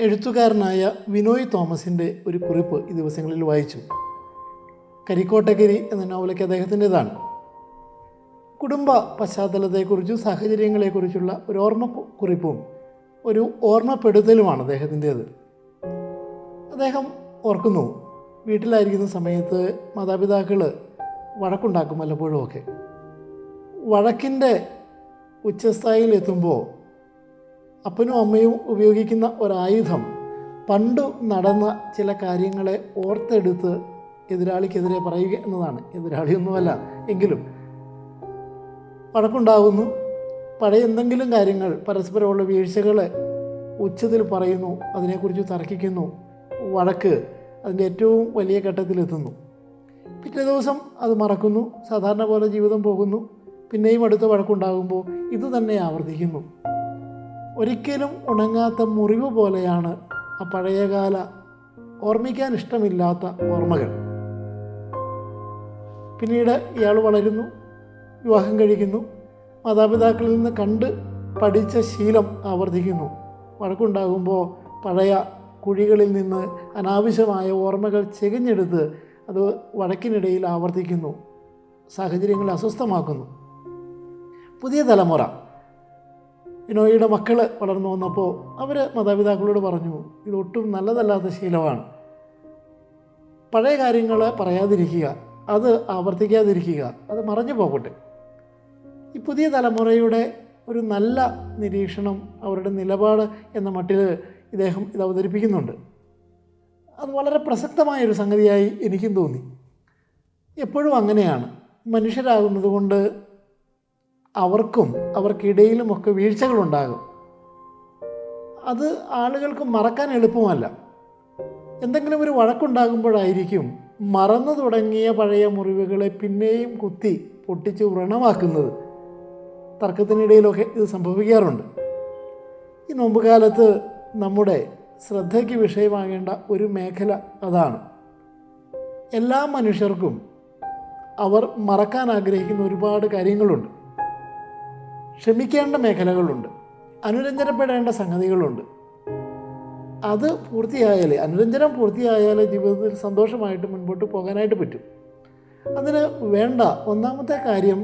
എഴുത്തുകാരനായ വിനോയ് തോമസിൻ്റെ ഒരു കുറിപ്പ് ഈ ദിവസങ്ങളിൽ വായിച്ചു. കരിക്കോട്ടഗിരി എന്ന നോവലൊക്കെ അദ്ദേഹത്തിൻ്റെതാണ്. കുടുംബ പശ്ചാത്തലത്തെക്കുറിച്ചും സാഹചര്യങ്ങളെക്കുറിച്ചുള്ള ഒരു കുറിപ്പും ഒരു ഓർമ്മപ്പെടുത്തലുമാണ് അദ്ദേഹത്തിൻ്റേത്. അദ്ദേഹം ഓർക്കുന്നു, വീട്ടിലായിരിക്കുന്ന സമയത്ത് മാതാപിതാക്കൾ വഴക്കുണ്ടാക്കും വല്ലപ്പോഴും ഒക്കെ. വഴക്കിൻ്റെ ഉച്ചസ്ഥായിയിൽ എത്തുമ്പോൾ അപ്പനും അമ്മയും ഉപയോഗിക്കുന്ന ഒരായുധം പണ്ടു നടന്ന ചില കാര്യങ്ങളെ ഓർത്തെടുത്ത് എതിരാളിക്കെതിരെ പറയുക എന്നതാണ്. എതിരാളിയൊന്നുമല്ല എങ്കിലും വഴക്കുണ്ടാകുന്നു. പഴയ എന്തെങ്കിലും കാര്യങ്ങൾ, പരസ്പരമുള്ള വീഴ്ചകളെ ഉച്ചത്തിൽ പറയുന്നു, അതിനെക്കുറിച്ച് തർക്കിക്കുന്നു. വഴക്ക് അതിൻ്റെ ഏറ്റവും വലിയ ഘട്ടത്തിലെത്തുന്നു. പിറ്റേ ദിവസം അത് മറക്കുന്നു, സാധാരണ പോലെ ജീവിതം പോകുന്നു. പിന്നെയും അടുത്ത വഴക്കുണ്ടാകുമ്പോൾ ഇത് തന്നെ ആവർത്തിക്കുന്നു. ഒരിക്കലും ഉണങ്ങാത്ത മുറിവ് പോലെയാണ് ആ പഴയകാല ഓർമ്മിക്കാൻ ഇഷ്ടമില്ലാത്ത ഓർമ്മകൾ. പിന്നീട് ഇയാൾ വളരുന്നു, വിവാഹം കഴിക്കുന്നു, മാതാപിതാക്കളിൽ നിന്ന് കണ്ട് പഠിച്ച ശീലം ആവർത്തിക്കുന്നു. വഴക്കുണ്ടാകുമ്പോൾ പഴയ കുഴികളിൽ നിന്ന് അനാവശ്യമായ ഓർമ്മകൾ ചികഞ്ഞെടുത്ത് അത് വഴക്കിനിടയിൽ ആവർത്തിക്കുന്നു, സാഹചര്യങ്ങൾ അസ്വസ്ഥമാക്കുന്നു. പുതിയ തലമുറ, വിനോയിയുടെ മക്കൾ വളർന്നു വന്നപ്പോൾ അവർ മാതാപിതാക്കളോട് പറഞ്ഞു, ഇതൊട്ടും നല്ലതല്ലാത്ത ശീലമാണ്. പഴയ കാര്യങ്ങൾ പറയാതിരിക്കുക, അത് ആവർത്തിക്കാതിരിക്കുക, അത് മറഞ്ഞു പോകട്ടെ. ഈ പുതിയ തലമുറയുടെ ഒരു നല്ല നിരീക്ഷണം, അവരുടെ നിലപാട് എന്ന മട്ടിൽ ഇദ്ദേഹം ഇത് അവതരിപ്പിക്കുന്നുണ്ട്. അത് വളരെ പ്രസക്തമായൊരു സംഗതിയായി എനിക്കും തോന്നി. എപ്പോഴും അങ്ങനെയാണ്, മനുഷ്യരാകുന്നത് കൊണ്ട് അവർക്കും അവർക്കിടയിലുമൊക്കെ വീഴ്ചകളുണ്ടാകും. അത് ആളുകൾക്ക് മറക്കാൻ എളുപ്പമല്ല. എന്തെങ്കിലും ഒരു വഴക്കുണ്ടാകുമ്പോഴായിരിക്കും മറന്നു തുടങ്ങിയ പഴയ മുറിവുകളെ പിന്നെയും കുത്തി പൊട്ടിച്ച് വ്രണമാക്കുന്നത്. തർക്കത്തിനിടയിലൊക്കെ ഇത് സംഭവിക്കാറുണ്ട്. ഈ നോമ്പുകാലത്ത് നമ്മുടെ ശ്രദ്ധയ്ക്ക് വിഷയമാകേണ്ട ഒരു മേഖല അതാണ്. എല്ലാ മനുഷ്യർക്കും അവർ മറക്കാൻ ആഗ്രഹിക്കുന്ന ഒരുപാട് കാര്യങ്ങളുണ്ട്. ക്ഷമിക്കേണ്ട മേഖലകളുണ്ട്, അനുരഞ്ജനപ്പെടേണ്ട സംഗതികളുണ്ട്. അത് പൂർത്തിയായാലേ, അനുരഞ്ജനം പൂർത്തിയായാലേ ജീവിതത്തിൽ സന്തോഷമായിട്ട് മുൻപോട്ട് പോകാനായിട്ട് പറ്റും. അതിന് വേണ്ട ഒന്നാമത്തെ കാര്യം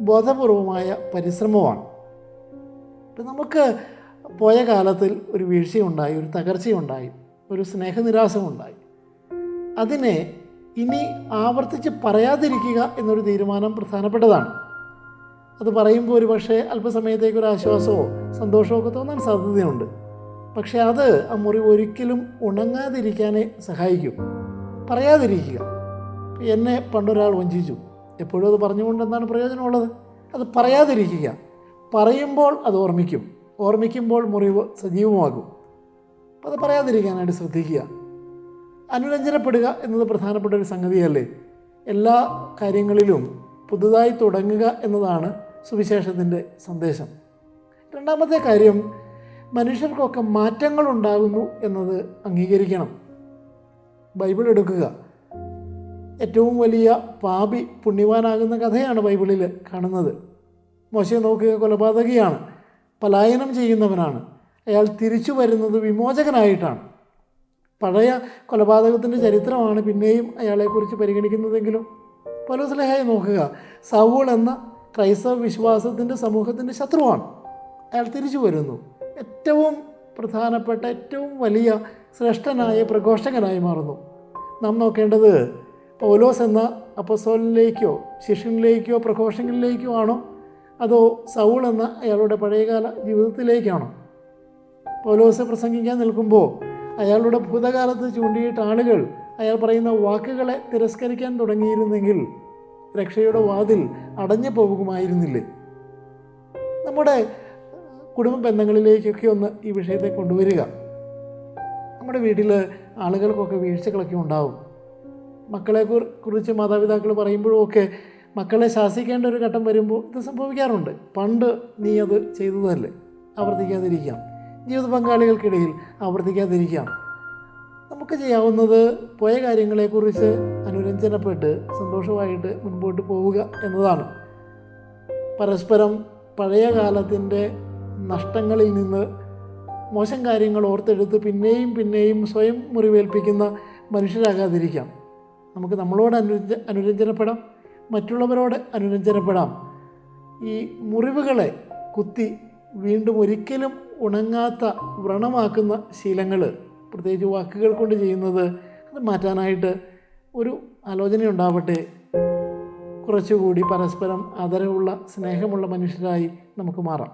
ബോധപൂർവമായ പരിശ്രമമാണ്. ഇപ്പം നമുക്ക് പോയ കാലത്തിൽ ഒരു വീഴ്ചയുണ്ടായി, ഒരു തകർച്ചയുണ്ടായി, ഒരു സ്നേഹനിരാസമുണ്ടായി. അതിനെ ഇനി ആവർത്തിച്ച് പറയാതിരിക്കുക എന്നൊരു തീരുമാനം പ്രധാനപ്പെട്ടതാണ്. അത് പറയുമ്പോൾ ഒരു പക്ഷേ അല്പസമയത്തേക്കൊരു ആശ്വാസമോ സന്തോഷമോ ഒക്കെ തോന്നാൻ സാധ്യതയുണ്ട്. പക്ഷേ അത് ആ മുറിവ് ഒരിക്കലും ഉണങ്ങാതിരിക്കാനേ സഹായിക്കും. പറയാതിരിക്കുക. എന്നെ പണ്ടൊരാൾ വഞ്ചിച്ചു, എപ്പോഴും അത് പറഞ്ഞുകൊണ്ട് എന്താണ് പ്രയോജനമുള്ളത്? അത് പറയാതിരിക്കുക. പറയുമ്പോൾ അത് ഓർമ്മിക്കുമ്പോൾ മുറിവ് സജീവമാകും. അത് പറയാതിരിക്കാനായിട്ട് ശ്രദ്ധിക്കുക. അനുരഞ്ജനപ്പെടുക എന്നത് പ്രധാനപ്പെട്ട ഒരു സംഗതിയല്ലേ. എല്ലാ കാര്യങ്ങളിലും പുതുതായി തുടങ്ങുക എന്നതാണ് സുവിശേഷത്തിൻ്റെ സന്ദേശം. രണ്ടാമത്തെ കാര്യം, മനുഷ്യർക്കൊക്കെ മാറ്റങ്ങളുണ്ടാകുന്നു എന്നത് അംഗീകരിക്കണം. ബൈബിൾ എടുക്കുക, ഏറ്റവും വലിയ പാപി പുണ്യവാനാകുന്ന കഥയാണ് ബൈബിളിൽ കാണുന്നത്. മോശയെ നോക്കുക, കൊലപാതകിയാണ്, പലായനം ചെയ്യുന്നവനാണ്. അയാൾ തിരിച്ചു വരുന്നത് വിമോചകനായിട്ടാണ്. പഴയ കൊലപാതകത്തിൻ്റെ ചരിത്രമാണ് പിന്നെയും അയാളെക്കുറിച്ച് പരിഗണിക്കുന്നതെങ്കിലും പൗലോസ്ലേഹായെ നോക്കുക, സൗൾ എന്ന ക്രൈസ്തവ വിശ്വാസത്തിൻ്റെ സമൂഹത്തിൻ്റെ ശത്രുവാണ്. അയാൾ തിരിച്ചു വരുന്നു, ഏറ്റവും പ്രധാനപ്പെട്ട ഏറ്റവും വലിയ ശ്രേഷ്ഠനായ പ്രഘോഷകനായി മാറുന്നു. നാം നോക്കേണ്ടത് പൗലോസ് എന്ന അപ്പസ്തോലനിലേക്കോ ശിഷ്യനിലേക്കോ പ്രഘോഷകനിലേക്കോ ആണോ, അതോ സൗൾ എന്ന അയാളുടെ പഴയകാല ജീവിതത്തിലേക്കാണോ? പൗലോസ് പ്രസംഗിക്കാൻ നിൽക്കുമ്പോൾ അയാളുടെ ഭൂതകാലത്ത് ചൂണ്ടിയിട്ട് ആളുകൾ അയാൾ പറയുന്ന വാക്കുകളെ തിരസ്കരിക്കാൻ തുടങ്ങിയിരുന്നെങ്കിൽ രക്ഷയുടെ വാതിൽ അടഞ്ഞു പോകുമായിരുന്നില്ലേ? നമ്മുടെ കുടുംബ ബന്ധങ്ങളിലേക്കൊക്കെ ഒന്ന് ഈ വിഷയത്തെ കൊണ്ടുവരിക. നമ്മുടെ വീട്ടിൽ ആളുകൾക്കൊക്കെ വീഴ്ചകളൊക്കെ ഉണ്ടാവും. മക്കളെ കുറിച്ച് മാതാപിതാക്കൾ പറയുമ്പോഴൊക്കെ മക്കളെ ശാസിക്കേണ്ട ഒരു ഘട്ടം വരുമ്പോൾ ഇത് സംഭവിക്കാറുണ്ട്. പണ്ട് നീ അത് ചെയ്തതല്ലേ, ആവർത്തിക്കാതിരിക്കാം. ജീവിത പങ്കാളികൾക്കിടയിൽ ആവർത്തിക്കാതിരിക്കാം. നമുക്ക് ചെയ്യാവുന്നത് പോയ കാര്യങ്ങളെക്കുറിച്ച് അനുരഞ്ജനപ്പെട്ട് സന്തോഷമായിട്ട് മുൻപോട്ട് പോവുക എന്നതാണ്. പരസ്പരം പഴയ കാലത്തിൻ്റെ നഷ്ടങ്ങളിൽ നിന്ന് മോശം കാര്യങ്ങൾ ഓർത്തെടുത്ത് പിന്നെയും പിന്നെയും സ്വയം മുറിവേൽപ്പിക്കുന്ന മനുഷ്യരാകാതിരിക്കാം. നമുക്ക് നമ്മളോട് അനുരഞ്ജനപ്പെടാം, മറ്റുള്ളവരോട് അനുരഞ്ജനപ്പെടാം. ഈ മുറിവുകളെ കുത്തി വീണ്ടും ഒരിക്കലും ഉണങ്ങാത്ത വ്രണമാക്കുന്ന ശീലങ്ങൾ, പ്രത്യേകിച്ച് വാക്കുകൾ കൊണ്ട് ചെയ്യുന്നത്, അത് മാറ്റാനായിട്ട് ഒരു ആലോചന ഉണ്ടാവട്ടെ. കുറച്ചുകൂടി പരസ്പരം ആദരവുള്ള സ്നേഹമുള്ള മനുഷ്യരായി നമുക്ക് മാറാം.